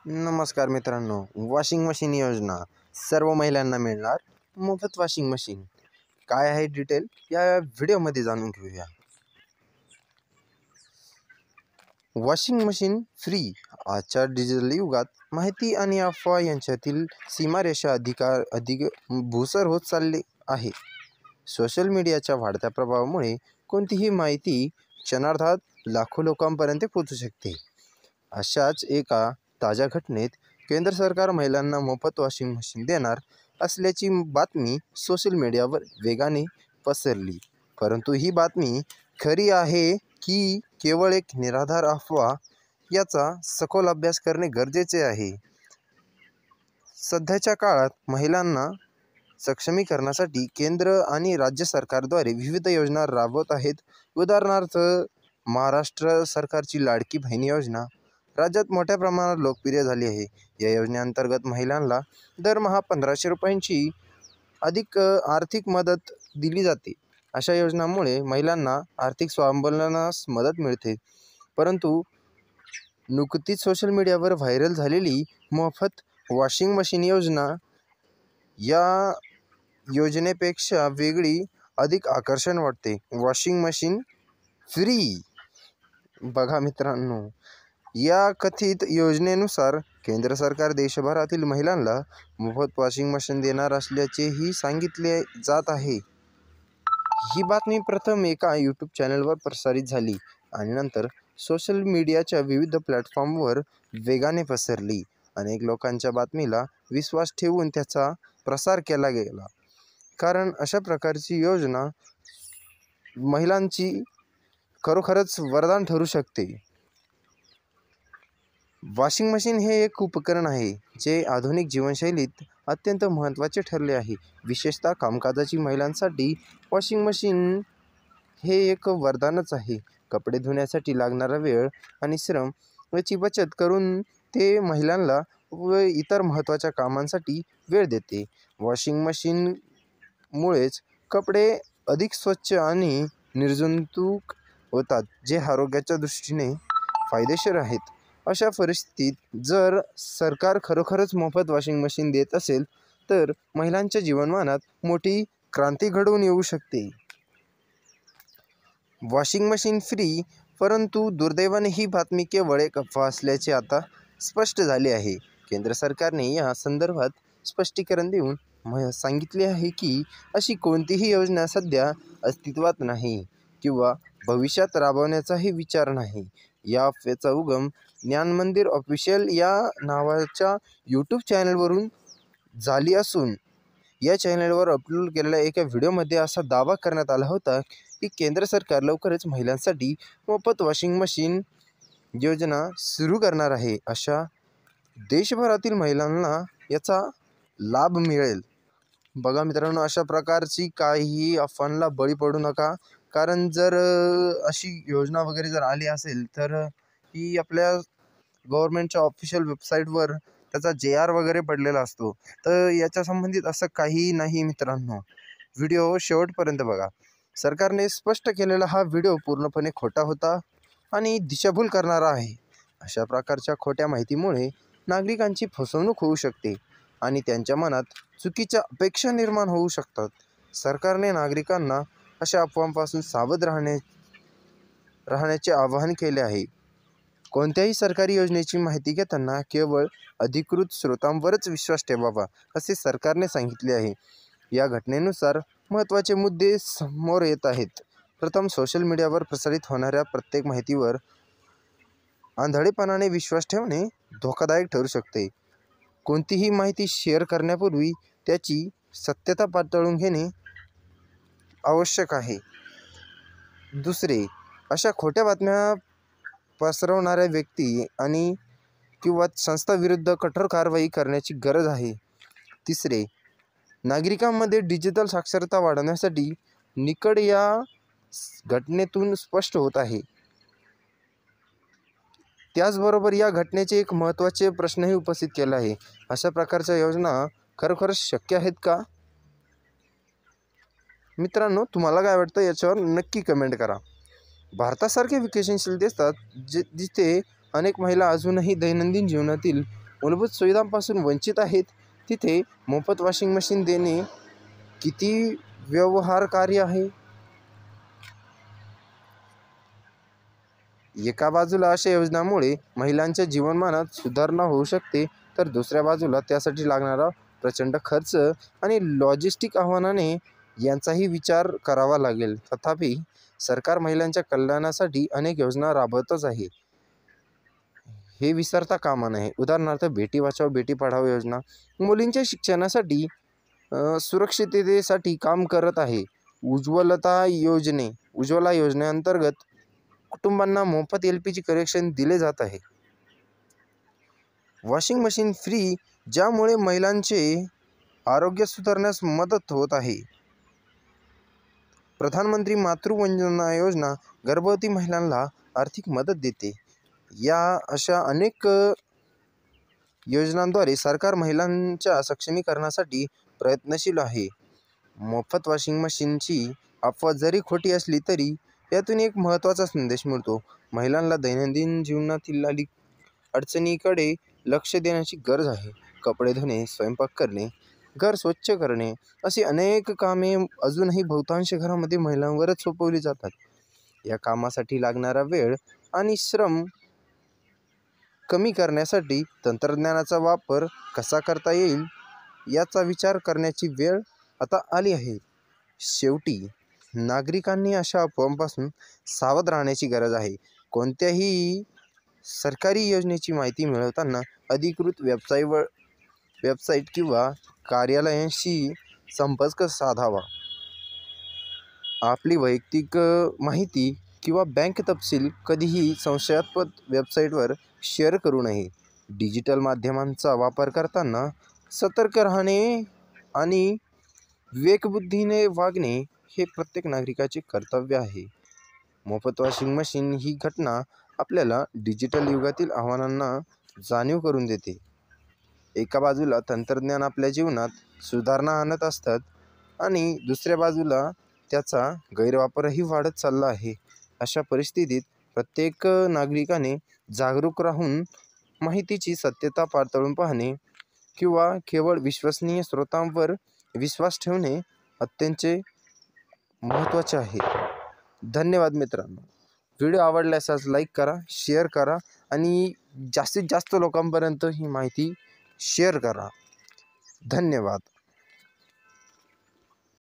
नमस्कार मित्रांनो, washing machine योजना सर्व महिलांना मिळणार मोफत वॉशिंग मशीन. काय आहे डिटेल या व्हिडिओमध्ये जाणून घेऊया. Washing machine free. आजच्या डिजिटल युगात माहिती आणि अफवा यांच्यातील सीमारेषा अधिक भुसर होत चालली आहे. सोशल मीडियाच्या वाढत्या प्रभावामुळे कोणतीही माहिती क्षणार्धात लाखो लोकांपर्यंत पोहोचू शकते. अशाच एका ताज्या घटनेत केंद्र सरकार महिलांना मोफत वॉशिंग मशीन देणार असल्याची बातमी सोशल मीडियावर वेगाने पसरली. परंतु ही बातमी खरी आहे की केवळ एक निराधार अफवा याचा सखोल अभ्यास करणे गरजेचे आहे. सध्याच्या काळात महिलांना सक्षमीकरणासाठी केंद्र आणि राज्य सरकारद्वारे विविध योजना राबवत आहेत. उदाहरणार्थ, महाराष्ट्र सरकारची लाडकी बहीण योजना राज्यात मोठ्या प्रमाणात लोकप्रिय झाली आहे. या योजनेअंतर्गत महिलांना दरमहा 1500 रुपयांची अधिक आर्थिक मदत दिली जाते. अशा योजनांमुळे महिलांना आर्थिक स्वावलंबनास मदत मिळते. परंतु नुकतीच सोशल मीडियावर व्हायरल झालेली मोफत वॉशिंग मशीन योजना या योजनेपेक्षा वेगळी, अधिक आकर्षण वाटते. Washing machine free. बघा मित्रांनो, या कथित योजनेनुसार केंद्र सरकार देशभरातील महिलांना मोफत वॉशिंग मशीन देणार असल्याचेही सांगितले जात आहे. ही बातमी प्रथम एका यूट्यूब चॅनलवर प्रसारित झाली आणि नंतर सोशल मीडियाच्या विविध प्लॅटफॉर्मवर वेगाने पसरली. अनेक लोकांच्या बातमीला विश्वास ठेवून त्याचा प्रसार केला गेला, कारण अशा प्रकारची योजना महिलांची खरोखरच वरदान ठरू शकते. वॉशिंग मशीन हे एक उपकरण आहे जे आधुनिक जीवनशैलीत अत्यंत महत्त्वाचे ठरले आहे. विशेषतः कामकाजाची महिलांसाठी वॉशिंग मशीन हे एक वरदानच आहे. कपडे धुण्यासाठी लागणारा वेळ आणि श्रम याची बचत करून ते महिलांना व इतर महत्त्वाच्या कामांसाठी वेळ देते. वॉशिंग मशीनमुळेच कपडे अधिक स्वच्छ आणि निर्जंतुक होतात, जे आरोग्याच्या दृष्टीने फायदेशीर आहेत. अशा परिस्थितीत जर सरकार खरोखरच मोफत वॉशिंग मशीन देत असेल तर महिलांच्या जीवनमानात मोठी क्रांती घडवून येऊ शकते. Washing machine free. परंतु दुर्दैवाने ही बातमी केवळ एक अफवा असल्याचे आता स्पष्ट झाले आहे. केंद्र सरकारने या संदर्भात स्पष्टीकरण देऊन सांगितले आहे की अशी कोणतीही योजना सध्या अस्तित्वात नाही किंवा भविष्यात राबवण्याचाही विचार नाही. या अफवेचा उगम ज्ञानमंदिर ऑफिशियल या नावाच्या यूट्यूब चॅनलवरून झाली असून या चॅनलवर अपलोड केलेल्या एका व्हिडिओमध्ये असा दावा करण्यात आला होता की केंद्र सरकार लवकरच महिलांसाठी मोफत वॉशिंग मशीन योजना सुरू करणार आहे. अशा देशभरातील महिलांना याचा लाभ मिळेल. बघा मित्रांनो, अशा प्रकारची काहीही अफवांना बळी पडू नका, कारण जर अशी योजना वगैरे जर आली असेल तर ही आपल्या गव्हर्नमेंटच्या ऑफिशियल वेबसाईटवर त्याचा JR वगैरे पडलेला असतो. तर याच्या संबंधित असं काही नाही मित्रांनो. व्हिडिओ शेवटपर्यंत बघा. सरकारने स्पष्ट केलेला हा व्हिडिओ पूर्णपणे खोटा होता आणि दिशाभूल करणारा आहे. अशा प्रकारच्या खोट्या माहितीमुळे नागरिकांची फसवणूक होऊ शकते आणि त्यांच्या मनात चुकीच्या अपेक्षा निर्माण होऊ शकतात. सरकारने नागरिकांना अशा अफवांपासून सावध राहण्याचे आवाहन केले आहे. कोणत्याही सरकारी योजनेची माहिती घेताना केवळ अधिकृत स्रोतांवरच विश्वास ठेवावा, असे सरकारने सांगितले आहे. या घटनेनुसार महत्त्वाचे मुद्दे समोर येत आहेत. प्रथम, सोशल मीडियावर प्रसारित होणाऱ्या प्रत्येक माहितीवर आंधळेपणाने विश्वास ठेवणे धोकादायक ठरू शकते. कोणतीही माहिती शेअर करण्यापूर्वी त्याची सत्यता पडताळून घेणे आवश्यक आहे. दुसरे, अशा खोट्या बातम्या पसरवणाऱ्या व्यक्ती आणि किंवा संस्थांविरुद्ध कठोर कारवाई करण्याची गरज आहे. तिसरे, नागरिकांमध्ये डिजिटल साक्षरता वाढवण्यासाठी निकड या घटनेतून स्पष्ट होत आहे. त्याचबरोबर या घटनेचे एक महत्त्वाचे प्रश्नही उपस्थित केला आहे. अशा प्रकारच्या योजना खरोखरच शक्य आहेत का? मित्रांनो, तुम्हाला काय वाटतं याच्यावर नक्की कमेंट करा. भारतासारख्या विकसनशील देशात जिथे अनेक महिला अजूनही दैनंदिन जीवनातील मूलभूत सुविधांपासून वंचित आहेत तिथे मोफत वॉशिंग मशीन देणे किती व्यवहारकार्य आहे? एका बाजूला अशा योजनांमुळे महिलांच्या जीवनमानात सुधारणा होऊ शकते, तर दुसऱ्या बाजूला त्यासाठी लागणारा प्रचंड खर्च आणि लॉजिस्टिक आव्हानाने यांचाही विचार करावा लागेल. तथापि सरकार महिलांच्या कल्याणासाठी अनेक योजना राबवतच आहे, हे विसरता कामा नये. उदाहरणार्थ बेटी बचाओ बेटी पढाओ योजना मुलींच्या शिक्षणासाठी सुरक्षिततेसाठी काम करत आहे. उज्ज्वला योजनेअंतर्गत कुटुंबांना मोफत LPG कनेक्शन दिले जात आहे. वॉशिंग मशीन फ्री, ज्यामुळे महिलांचे आरोग्य सुधारण्यास मदत होत आहे. प्रधानमंत्री मातृवंदना योजना गर्भवती महिलांना आर्थिक मदत देते. या अशा अनेक योजनांद्वारे सरकार महिलांच्या सक्षमीकरणासाठी प्रयत्नशील आहे. मोफत वॉशिंग मशीनची अफवा जरी खोटी असली तरी यातून एक महत्त्वाचा संदेश मिळतो. महिलांना दैनंदिन जीवनातील अडचणीकडे लक्ष देण्याची गरज आहे. कपडे धुणे, स्वयंपाक करणे, घर स्वच्छ करणे अशी अनेक कामे अजूनही बहुतांश घरामध्ये महिलांवरच सोपवली जातात. या कामासाठी लागणारा वेळ आणि श्रम कमी करण्यासाठी तंत्रज्ञानाचा वापर कसा करता येईल याचा विचार करण्याची वेळ आता आली आहे. शेवटी नागरिकांनी अशा अफवांपासून सावध राहण्याची गरज आहे. कोणत्याही सरकारी योजनेची माहिती मिळवताना अधिकृत वेबसाईट किंवा कार्यालयांशी संपर्क साधावा. आपली वैयक्तिक माहिती किंवा बँक तपशील कधीही संशयास्पद वेबसाईटवर शेअर करू नये. डिजिटल माध्यमांचा वापर करताना सतर्क राहणे आणि विवेकबुद्धीने वागणे हे प्रत्येक नागरिकाचे कर्तव्य आहे. मोफत वॉशिंग मशीन ही घटना आपल्याला डिजिटल युगातील आव्हानांना जाणीव करून देते. एका बाजूला तंत्रज्ञान आपल्या जीवनात सुधारणा आणत असतात आणि दुसऱ्या बाजूला त्याचा गैरवापरही वाढत चालला आहे. अशा परिस्थितीत प्रत्येक नागरिकाने जागरूक राहून माहितीची सत्यता पडताळून पाहणे किंवा केवळ विश्वसनीय स्रोतांवर विश्वास ठेवणे अत्यंत महत्त्वाचे आहे. धन्यवाद मित्रांनो. व्हिडिओ आवडल्यास लाईक करा, शेअर करा आणि जास्तीत जास्त लोकांपर्यंत ही माहिती शेअर करा. धन्यवाद.